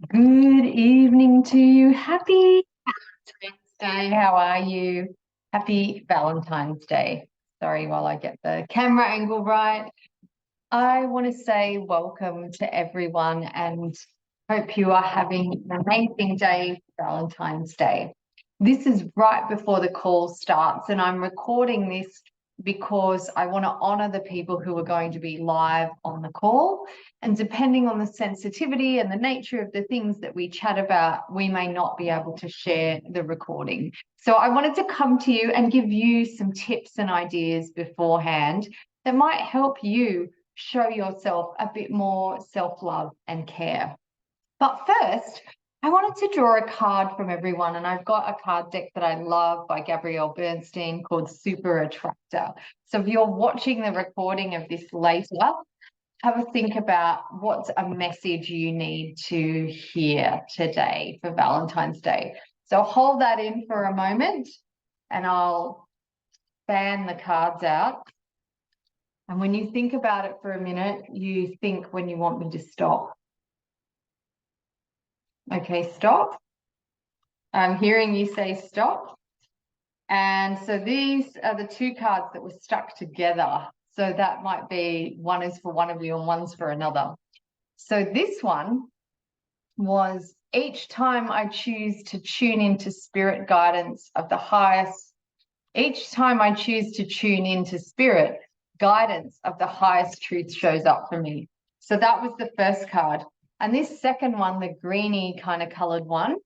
Good evening to you. Happy Valentine's Day. How are you? Happy Valentine's Day. Sorry, while I get the camera angle right. I want to say welcome to everyone and hope you are having an amazing day for Valentine's Day. This is right before the call starts, and I'm recording this because I want to honor the people who are going to be live on the call. And depending on the sensitivity and the nature of the things that we chat about, we may not be able to share the recording. So I wanted to come to you and give you some tips and ideas beforehand that might help you show yourself a bit more self-love and care. But first, I wanted to draw a card from everyone, and I've got a card deck that I love by Gabrielle Bernstein called Super Attractor. So if you're watching the recording of this later, have a think about what's a message you need to hear today for Valentine's Day. So hold that in for a moment, and I'll fan the cards out. And when you think about it for a minute, you think when you want me to stop. Okay, stop. I'm hearing you say stop. And so these are the two cards that were stuck together. So that might be one is for one of you and one's for another. So this one was each time I choose to tune into spirit guidance of the highest, each time I choose to tune into spirit, guidance of the highest truth shows up for me. So that was the first card. And this second one, the greeny kind of colored one,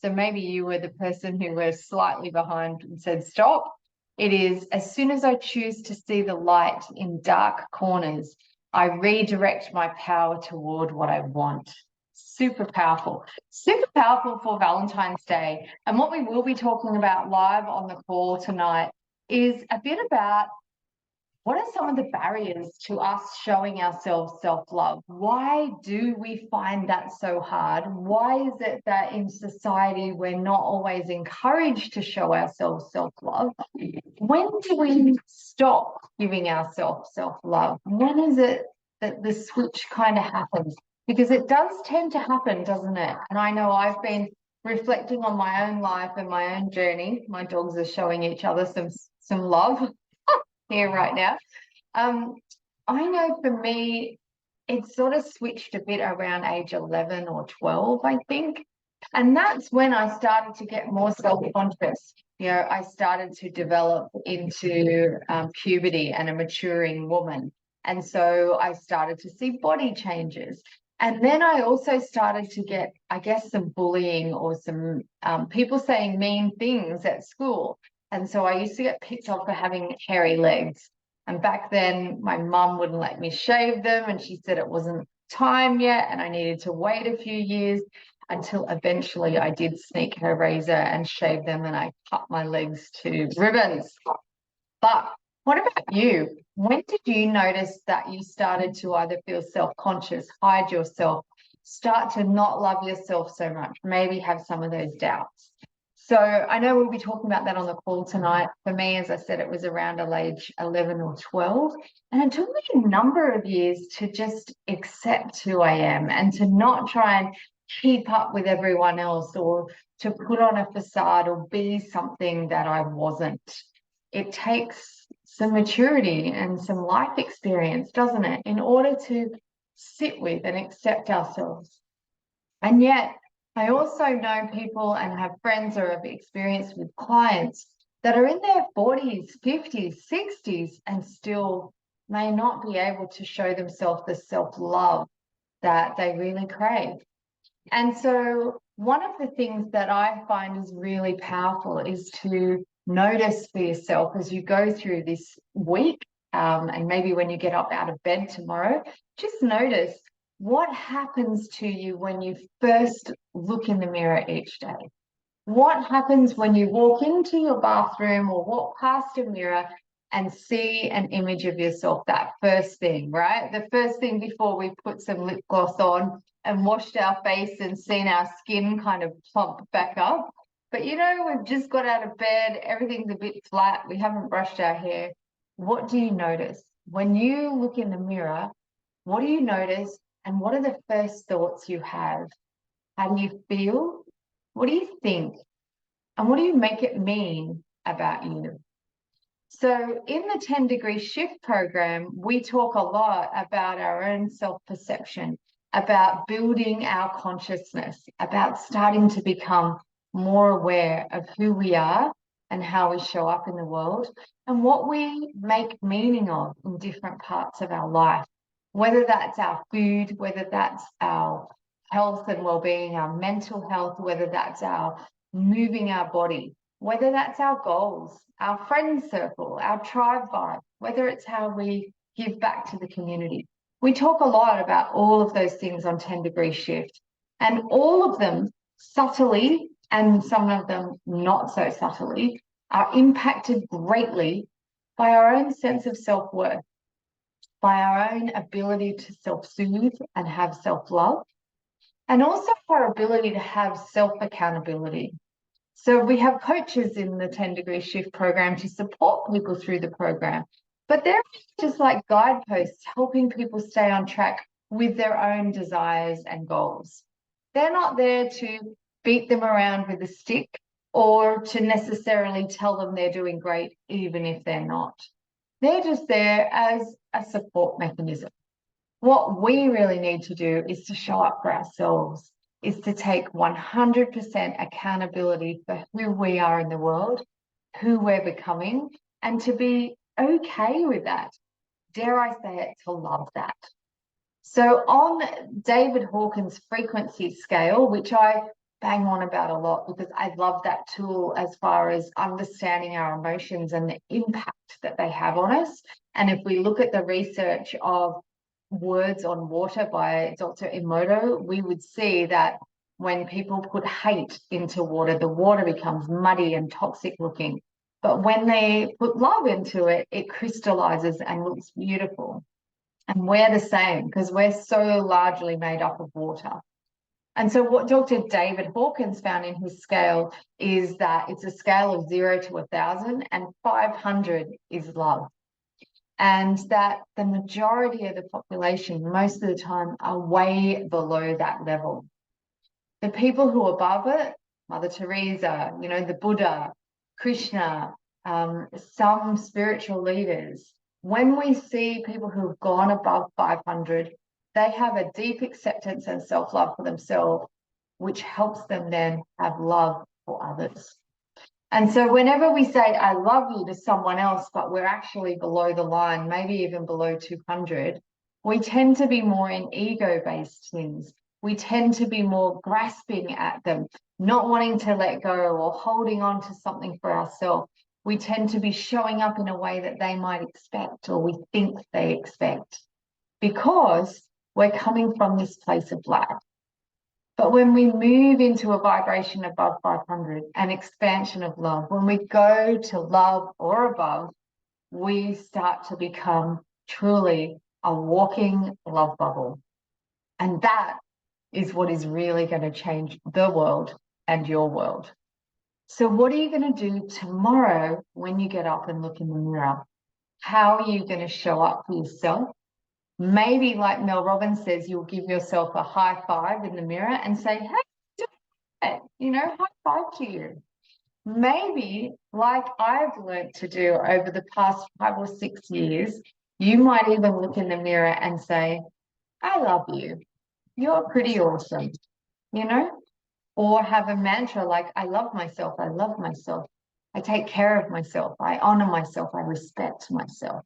so maybe you were the person who was slightly behind and said stop. It is, as soon as I choose to see the light in dark corners, I redirect my power toward what I want. Super powerful for Valentine's Day. And what we will be talking about live on the call tonight is a bit about what are some of the barriers to us showing ourselves self-love? Why do we find that so hard? Why is it that in society we're not always encouraged to show ourselves self-love? When do we stop giving ourselves self-love? When is it that the switch kind of happens? Because it does tend to happen, doesn't it? And I know I've been reflecting on my own life and my own journey. My dogs are showing each other some love here right now. Um, I know for me, it sort of switched a bit around age 11 or 12, I think. And that's when I started to get more self-conscious. You know, I started to develop into puberty and a maturing woman. And so I started to see body changes. And then I also started to get, I guess, some bullying or some people saying mean things at school. And so I used to get picked on for having hairy legs. And back then, my mum wouldn't let me shave them, and she said it wasn't time yet, and I needed to wait a few years until eventually I did sneak her razor and shave them, and I cut my legs to ribbons. But what about you? When did you notice that you started to either feel self-conscious, hide yourself, start to not love yourself so much, maybe have some of those doubts? So I know we'll be talking about that on the call tonight. For me, as I said, it was around age 11 or 12. And it took me a number of years to just accept who I am and to not try and keep up with everyone else or to put on a facade or be something that I wasn't. It takes some maturity and some life experience, doesn't it, in order to sit with and accept ourselves. And yet, I also know people and have friends or have experienced with clients that are in their 40s, 50s, 60s, and still may not be able to show themselves the self-love that they really crave. And so, one of the things that I find is really powerful is to notice for yourself as you go through this week, and maybe when you get up out of bed tomorrow, just notice what happens to you when you first look in the mirror each day. What happens when you walk into your bathroom or walk past a mirror and see an image of yourself? That first thing, right? The first thing before we put some lip gloss on and washed our face and seen our skin kind of plump back up. But you know, we've just got out of bed, everything's a bit flat, we haven't brushed our hair. What do you notice? When you look in the mirror, what do you notice? And what are the first thoughts you have? How do you feel? What do you think? And what do you make it mean about you? So in the 10 degree shift program, we talk a lot about our own self-perception, about building our consciousness, about starting to become more aware of who we are and how we show up in the world and what we make meaning of in different parts of our life, whether that's our food, whether that's our health and well-being, our mental health, whether that's our moving our body, whether that's our goals, our friend circle, our tribe vibe, whether it's how we give back to the community. We talk a lot about all of those things on 10 degree shift, and all of them subtly, and some of them not so subtly, are impacted greatly by our own sense of self-worth, by our own ability to self-soothe and have self-love, and also our ability to have self-accountability. So we have coaches in the 10 degree shift program to support people through the program, but they're just like guideposts helping people stay on track with their own desires and goals. They're not there to beat them around with a stick or to necessarily tell them they're doing great, even if they're not. They're just there as a support mechanism. What we really need to do is to show up for ourselves, is to take 100% accountability for who we are in the world, who we're becoming, and to be okay with that. Dare I say it, to love that. So on David Hawkins' frequency scale, which I bang on about a lot because I love that tool as far as understanding our emotions and the impact that they have on us. And if we look at the research of Words on Water by Dr. Emoto, we would see that when people put hate into water, the water becomes muddy and toxic looking. But when they put love into it, it crystallizes and looks beautiful. And we're the same because we're so largely made up of water. And so what Dr. David Hawkins found in his scale is that it's a scale of 0 to 1,000, and 500 is love. And that the majority of the population, most of the time, are way below that level. The people who are above it, Mother Teresa, the Buddha, Krishna, some spiritual leaders, when we see people who have gone above 500, they have a deep acceptance and self-love for themselves, which helps them then have love for others. And so whenever we say, I love you to someone else, but we're actually below the line, maybe even below 200, we tend to be more in ego-based things. We tend to be more grasping at them, not wanting to let go or holding on to something for ourselves. We tend to be showing up in a way that they might expect or we think they expect because we're coming from this place of lack. But when we move into a vibration above 500, an expansion of love, when we go to love or above, we start to become truly a walking love bubble. And that is what is really going to change the world and your world. So what are you going to do tomorrow when you get up and look in the mirror? How are you going to show up for yourself? Maybe, like Mel Robbins says, you'll give yourself a high five in the mirror and say, hey, do it. High five to you. Maybe, like I've learned to do over the past 5 or 6 years, you might even look in the mirror and say, I love you. You're pretty awesome, or have a mantra like, I love myself. I love myself. I take care of myself. I honor myself. I respect myself.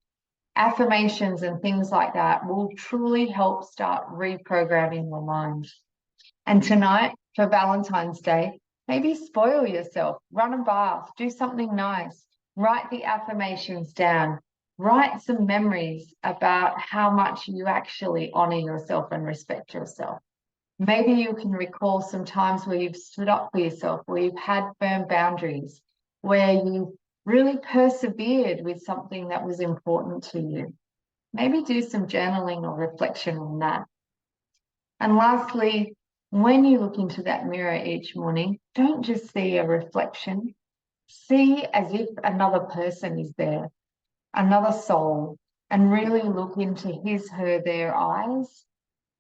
Affirmations and things like that will truly help start reprogramming your mind. And tonight, for Valentine's Day, maybe spoil yourself, run a bath, do something nice, write the affirmations down, write some memories about how much you actually honor yourself and respect yourself. Maybe you can recall some times where you've stood up for yourself, where you've had firm boundaries, where you really persevered with something that was important to you. Maybe do some journaling or reflection on that. And lastly, when you look into that mirror each morning, don't just see a reflection. See as if another person is there, another soul, and really look into his, her, their eyes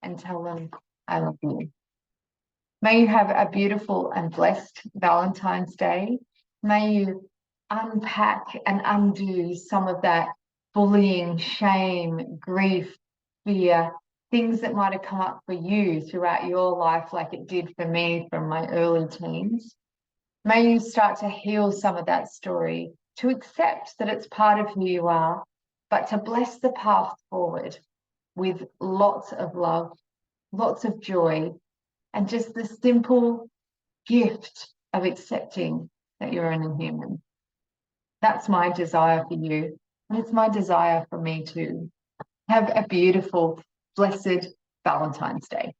and tell them, I love you. May you have a beautiful and blessed Valentine's Day. May you unpack and undo some of that bullying, shame, grief, fear, things that might have come up for you throughout your life, like it did for me from my early teens. May you start to heal some of that story, to accept that it's part of who you are, but to bless the path forward with lots of love, lots of joy, and just the simple gift of accepting that you're only human. That's my desire for you. And it's my desire for me too. Have a beautiful, blessed Valentine's Day.